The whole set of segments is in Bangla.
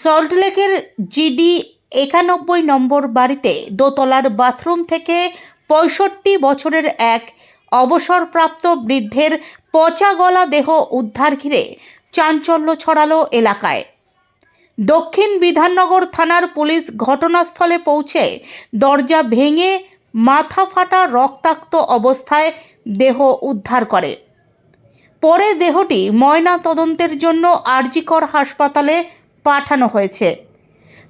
সল্টলেকের জিডি 91 নম্বর বাড়িতে দোতলার বাথরুম থেকে 65 বছরের এক অবসরপ্রাপ্ত বৃদ্ধের পচা গলা দেহ উদ্ধার ঘিরে চাঞ্চল্য ছড়ালো এলাকায়। দক্ষিণ বিধাননগর থানার পুলিশ ঘটনাস্থলে পৌঁছে দরজা ভেঙে মাথা ফাটা রক্তাক্ত অবস্থায় দেহ উদ্ধার করে। পরে দেহটি ময়না তদন্তের জন্য আরজিকর হাসপাতালে পাঠানো হয়েছে।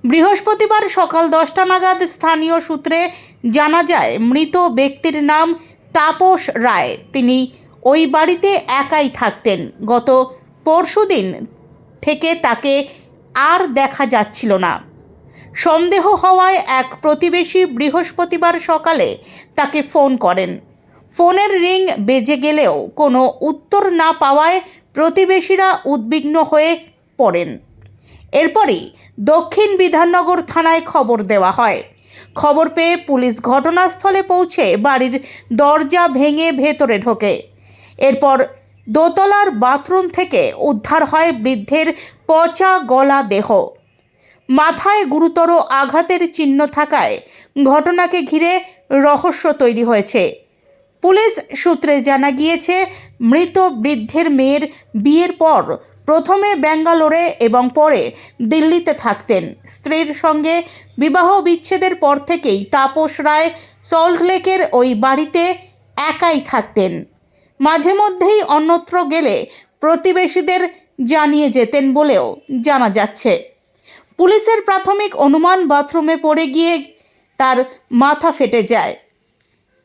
বৃহস্পতিবার সকাল 10টা নাগাদ স্থানীয় সূত্রে জানা যায়, মৃত ব্যক্তির নাম তাপস রায়। তিনি ওই বাড়িতে একাই থাকতেন। গত পরশুদিন থেকে তাকে আর দেখা যাচ্ছিল না। সন্দেহ হওয়ায় এক প্রতিবেশী বৃহস্পতিবার সকালে তাকে ফোন করেন। ফোনের রিং বেজে গেলেও কোনো উত্তর না পাওয়ায় প্রতিবেশীরা উদ্বিগ্ন হয়ে পড়েন। এরপরই দক্ষিণ বিধাননগর থানায় খবর দেওয়া হয়। খবর পেয়ে পুলিশ ঘটনাস্থলে পৌঁছে বাড়ির দরজা ভেঙে ভেতরে ঢোকে। এরপর দোতলার বাথরুম থেকে উদ্ধার হয় বৃদ্ধের পচা গলা দেহ। মাথায় গুরুতর আঘাতের চিহ্ন থাকায় ঘটনাকে ঘিরে রহস্য তৈরি হয়েছে। পুলিশ সূত্রে জানা গিয়েছে, মৃত বৃদ্ধের মেয়ের বিয়ের পর প্রথমে ব্যাঙ্গালোরে এবং পরে দিল্লিতে থাকতেন। স্ত্রীর সঙ্গে বিবাহ বিচ্ছেদের পর থেকেই তাপস রায় সল্টলেকের ওই বাড়িতে একাই থাকতেন। মাঝে মধ্যেই অন্যত্র গেলে প্রতিবেশীদের জানিয়ে যেতেন বলেও জানা যাচ্ছে। পুলিশের প্রাথমিক অনুমান, বাথরুমে পড়ে গিয়ে তার মাথা ফেটে যায়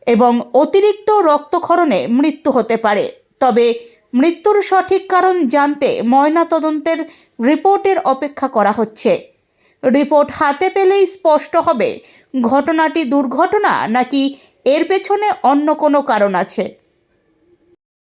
এবং অতিরিক্ত রক্তক্ষরণে মৃত্যু হতে পারে। তবে মৃত্যুর সঠিক কারণ জানতে ময়নাতদন্তের রিপোর্টের অপেক্ষা করা হচ্ছে। রিপোর্ট হাতে পেলেই স্পষ্ট হবে ঘটনাটি দুর্ঘটনা নাকি এর পেছনে অন্য কোনো কারণ আছে।